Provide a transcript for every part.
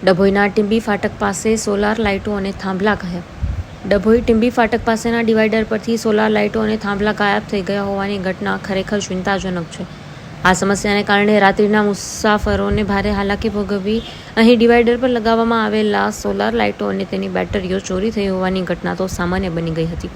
ડભોઈના ટીંબી ફાટક પાસે સોલાર લાઇટો અને થાંભલા ગાયબ. ડભોઈ ટીંબી ફાટક પાસેના ડિવાઈડર પરથી સોલાર લાઇટો અને થાંભલા ગાયબ થઈ ગયા હોવાની ઘટના ખરેખર ચિંતાજનક છે. આ સમસ્યાને કારણે રાત્રિના મુસાફરોને ભારે હાલાકી ભોગવવી. અહીં ડિવાઈડર પર લગાવવામાં આવેલા સોલાર લાઇટો અને તેની બેટરીઓ ચોરી થઈ હોવાની ઘટના તો સામાન્ય બની ગઈ હતી,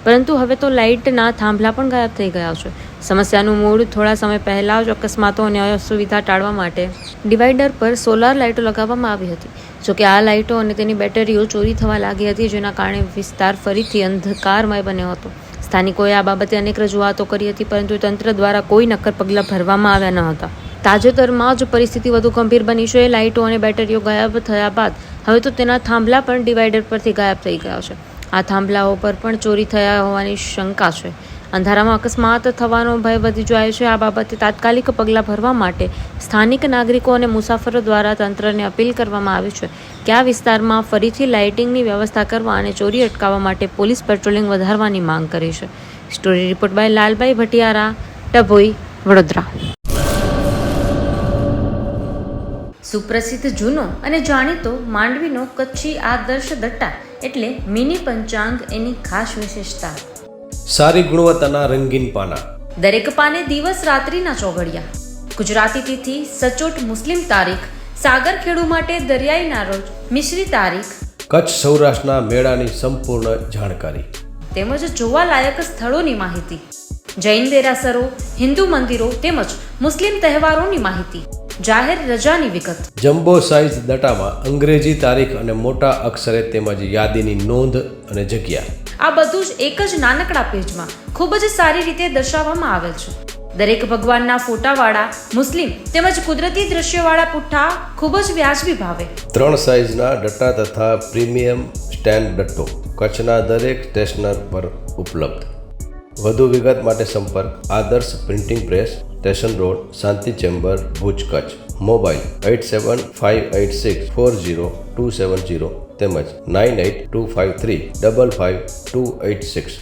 પરંતુ હવે તો લાઇટના થાંભલા પણ ગાયબ થઈ ગયા છે. સમસ્યાનું મૂળ થોડા સમય પહેલાં જ અકસ્માતો અને અસુવિધા ટાળવા માટે ડિવાઈડર પર સોલાર લાઇટો લગાવવામાં આવી હતી. જોકે આ લાઇટો અને તેની બેટરીઓ ચોરી થવા લાગી હતી, જેના કારણે વિસ્તાર ફરીથી અંધકારમય બન્યો હતો. સ્થાનિકોએ આ બાબતે અનેક રજૂઆતો કરી હતી, પરંતુ તંત્ર દ્વારા કોઈ નક્કર પગલાં ભરવામાં આવ્યા ન હતા. તાજેતરમાં જ પરિસ્થિતિ વધુ ગંભીર બની છે. લાઇટો અને બેટરીઓ ગાયબ થયા બાદ હવે તો તેના થાંભલા પણ ડિવાઈડર પરથી ગાયબ થઈ ગયા છે. આ થાંભલાઓ પર પણ ચોરી થયા હોવાની શંકા છે. અંધારામાં અકસ્માત થવાનો ભય વધી જાય છે. આ બાબતે તાત્કાલિક પગલાં ભરવા માટે સ્થાનિક નાગરિકો અને મુસાફરો દ્વારા તંત્રને અપીલ કરવામાં આવી છે કે આ વિસ્તારમાં ફરીથી લાઇટિંગની વ્યવસ્થા કરવા અને ચોરી અટકાવવા માટે પોલીસ પેટ્રોલિંગ વધારવાની માંગ કરી છે. Story report by Lalbhai Bhatiyara, Dabhoi, Vadodara. સુપ્રસિદ્ધ જૂનો અને જાણીતો માંડવીનો કચ્છી આદર્શ દટ્ટા એટલે મિની પંચાંગ એની ખાસ વિશેષતા. સારી ગુણવત્તાના રંગીન પાના, દરેક પાને દિવસ રાત્રિના ચોઘડિયા, ગુજરાતી તિથિ, સચોટ મુસ્લિમ તારીખ, સાગર ખેડુ માટે દરિયાઈના રોજ, મિશ્રી તારીખ, કચ્છ સૌરાષ્ટ્રના મેળાની સંપૂર્ણ જાણકારી તેમજ જોવાલાયક સ્થળોની માહિતી, જૈન દેરાસરો, હિન્દુ મંદિરો તેમજ મુસ્લિમ તહેવારોની માહિતી, જાહેર રજાની વિગત. જમ્બો સાઇઝ દટામાં અંગ્રેજી તારીખ અને મોટા અક્ષરે તેમજ યાદીની નોંધ અને જગ્યા. આ બધું જ એક જ નાનકડા પેજમાં ખૂબ જ સારી રીતે દર્શાવવામાં આવેલ છે. દરેક ભગવાનના ફોટાવાળા મુસ્લિમ તેમજ કુદરતી દ્રશ્યવાળા પુઠ્ઠા ખૂબ જ વ્યાજબી ભાવે. 3 સાઇઝના દટ્ટા તથા પ્રીમિયમ સ્ટેન્ડ દટ્ટો કચ્છના દરેક સ્ટેશનર પર ઉપલબ્ધ. વધુ વિગત માટે સંપર્ક આદર્શ પ્રિન્ટિંગ પ્રેસ, સ્ટેશન રોડ, શાંતિ ચેમ્બર, ભુજ, કચ્છ. મોબાઈલ 8758640270 તેમજ 9825355286.